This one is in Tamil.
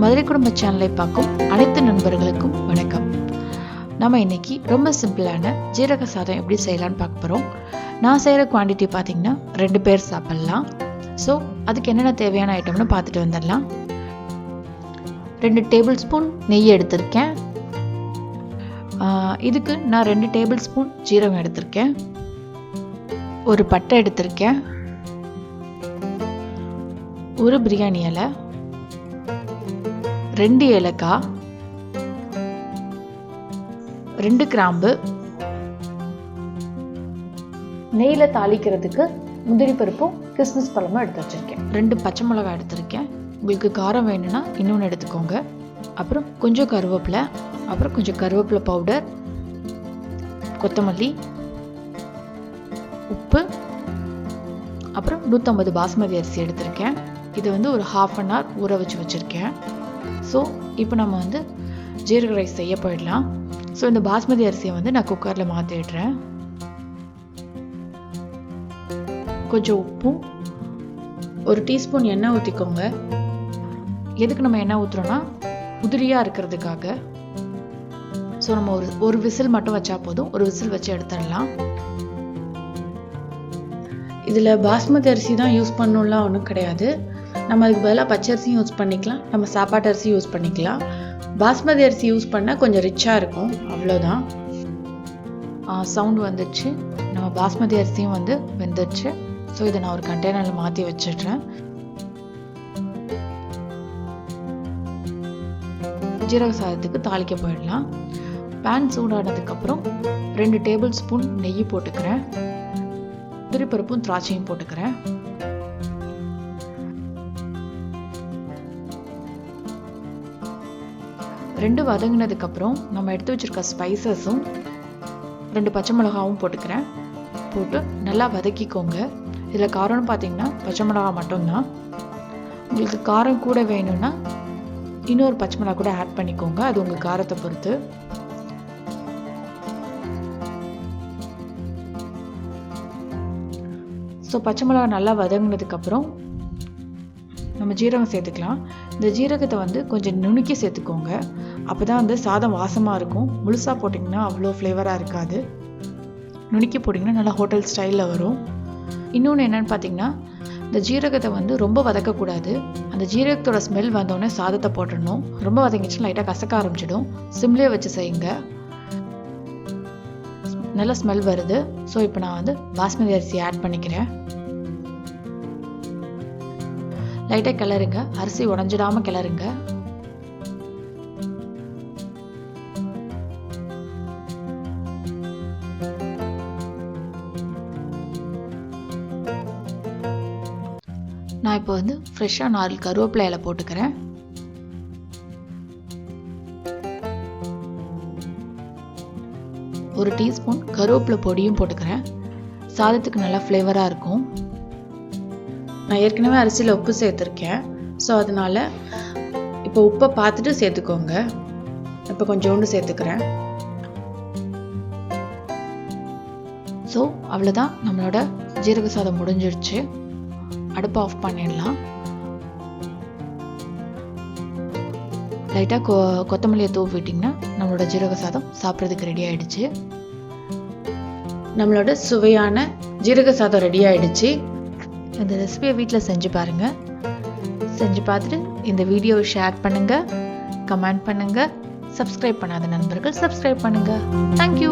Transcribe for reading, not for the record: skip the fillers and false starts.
மதுரை குடும்ப சேனலை பார்க்கும் அனைத்து நண்பர்களுக்கும் வணக்கம். நம்ம இன்னைக்கு ரொம்ப சிம்பிளான ஜீரக சாதம் எப்படி செய்யலான்னு பார்க்க போகிறோம். நான் செய்கிற குவான்டிட்டி பார்த்தீங்கன்னா 2 பேர் சாப்பிட்லாம். ஸோ அதுக்கு என்னென்ன தேவையான ஐட்டம்னு பார்த்துட்டு வந்துடலாம். 2 டேபிள் ஸ்பூன் நெய் எடுத்திருக்கேன். இதுக்கு நான் 2 டேபிள் ஸ்பூன் ஜீரகம் எடுத்திருக்கேன். ஒரு பட்டை எடுத்திருக்கேன். ஒரு பிரியாணி இலை, 2 ஏலக்காய், 2 கிராம்பு, நெய்யில தாளிக்கிறதுக்கு முந்திரி பருப்பும் கிஸ்மிஸ் பழமும் எடுத்து வச்சிருக்கேன். 2 பச்சை மிளகாய் எடுத்திருக்கேன். உங்களுக்கு காரம் வேணும்னா இன்னொன்று எடுத்துக்கோங்க. அப்புறம் கொஞ்சம் கருவேப்பிலை, அப்புறம் கொஞ்சம் கருவேப்பிலை பவுடர், கொத்தமல்லி, உப்பு, அப்புறம் 150 பாஸ்மதி அரிசி எடுத்திருக்கேன். இது ஒரு 1/2 அன் ஹவர் ஊற வச்சு வச்சுருக்கேன். ஸோ இப்போ நம்ம ஜீரக ரைஸ் செய்ய போயிடலாம். ஸோ இந்த பாஸ்மதி அரிசியை நான் குக்கரில் மாற்றிடுறேன். கொஞ்சம் உப்பும் 1 டீஸ்பூன் எண்ணெய் ஊற்றிக்கோங்க. எதுக்கு நம்ம எண்ணெய் ஊற்றுறோன்னா உதிரியாக இருக்கிறதுக்காக. ஸோ நம்ம ஒரு விசில் மட்டும் வச்சா போதும். ஒரு விசில் வச்சு எடுத்துடலாம். இதில் பாஸ்மதி அரிசி தான் யூஸ் பண்ணணும்லாம் ஒன்றும் கிடையாது. நம்ம அதுக்கு பதிலாக பச்சை அரிசியும் யூஸ் பண்ணிக்கலாம், நம்ம சாப்பாட்டு அரிசி யூஸ் பண்ணிக்கலாம். பாஸ்மதி அரிசி யூஸ் பண்ணால் கொஞ்சம் ரிச்சாக இருக்கும், அவ்வளோதான். சவுண்டு வந்துடுச்சு. நம்ம பாஸ்மதி அரிசியும் வெந்துடுச்சு. ஸோ இதை நான் ஒரு கண்டெய்னரில் மாற்றி வச்சிடுறேன். ஜீரக சாதத்துக்கு தாளிக்க போயிடலாம். பேன் சூடானதுக்கப்புறம் 2 டேபிள் ஸ்பூன் நெய் போட்டுக்கிறேன். முந்திரி பருப்பும் திராட்சையும் போட்டுக்கிறேன். ரெண்டு வதங்கினதுக்கு அப்புறம் நம்ம எடுத்து வச்சிருக்க ஸ்பைசஸும் 2 பச்சை மிளகாவும் போட்டுக்கிறேன். போட்டு நல்லா வதக்கிக்கோங்க. இதில் காரம்னு பார்த்தீங்கன்னா பச்சை மிளகா மட்டும்தான். உங்களுக்கு காரம் கூட வேணும்னா இன்னொரு பச்சை மிளகா கூட ஆட் பண்ணிக்கோங்க. அது உங்கள் காரத்தை பொறுத்து. ஸோ பச்சை மிளகா நல்லா வதங்கினதுக்கப்புறம் நம்ம ஜீரகம் சேர்த்துக்கலாம். இந்த ஜீரகத்தை கொஞ்சம் நுணுக்கி சேர்த்துக்கோங்க. அப்போ தான் சாதம் வாசமாக இருக்கும். முழுசாக போட்டிங்கன்னா அவ்வளோ ஃப்ளேவராக இருக்காது. நுணுக்கி போட்டிங்கன்னா நல்லா ஹோட்டல் ஸ்டைலில் வரும். இன்னொன்று என்னென்னு பார்த்தீங்கன்னா, இந்த ஜீரகத்தை ரொம்ப வதக்கக்கூடாது. அந்த ஜீரகத்தோட ஸ்மெல் வந்தோடனே சாதத்தை போட்டுடணும். ரொம்ப வதங்கிச்சுன்னா லைட்டாக கசக்க ஆரம்பிச்சிடும். சிம்லேயே வச்சு செய்யுங்க. நல்ல ஸ்மெல் வருது. ஸோ இப்போ நான் பாஸ்மதி அரிசி ஆட் பண்ணிக்கிறேன். லைட்டாக கிளறுங்க. அரிசி உடஞ்சிடாமல் கிளறுங்க. நான் இப்போ ஃப்ரெஷ்ஷாக 4 கருவேப்பிலை இலை போட்டுக்கிறேன். ஒரு டீஸ்பூன் கருவேப்பிலை பொடியும் போட்டுக்கிறேன். சாதத்துக்கு நல்லா ஃப்ளேவராக இருக்கும். நான் ஏற்கனவே அரிசியில் உப்பு சேர்த்துருக்கேன். ஸோ அதனால் இப்போ உப்பை பார்த்துட்டு சேர்த்துக்கோங்க. இப்போ கொஞ்சோண்டு சேர்த்துக்கிறேன். ஸோ அவ்வளோதான், நம்மளோட ஜீரக சாதம் முடிஞ்சிடுச்சு. அடுப்பை ஆஃப் பண்ணிடலாம். லைட்டாக கொத்தமல்லியை தூவி விட்டிங்கன்னா நம்மளோட ஜீரக சாதம் சாப்பிட்றதுக்கு ரெடி ஆகிடுச்சு. நம்மளோட சுவையான ஜீரக சாதம் ரெடி ஆகிடுச்சு. இந்த ரெசிபியை வீட்டில் செஞ்சு பாருங்கள். செஞ்சு பார்த்துட்டு இந்த வீடியோவை ஷேர் பண்ணுங்கள், கமெண்ட் பண்ணுங்கள். சப்ஸ்கிரைப் பண்ணாத நண்பர்கள் சப்ஸ்கிரைப் பண்ணுங்கள். தேங்க்யூ.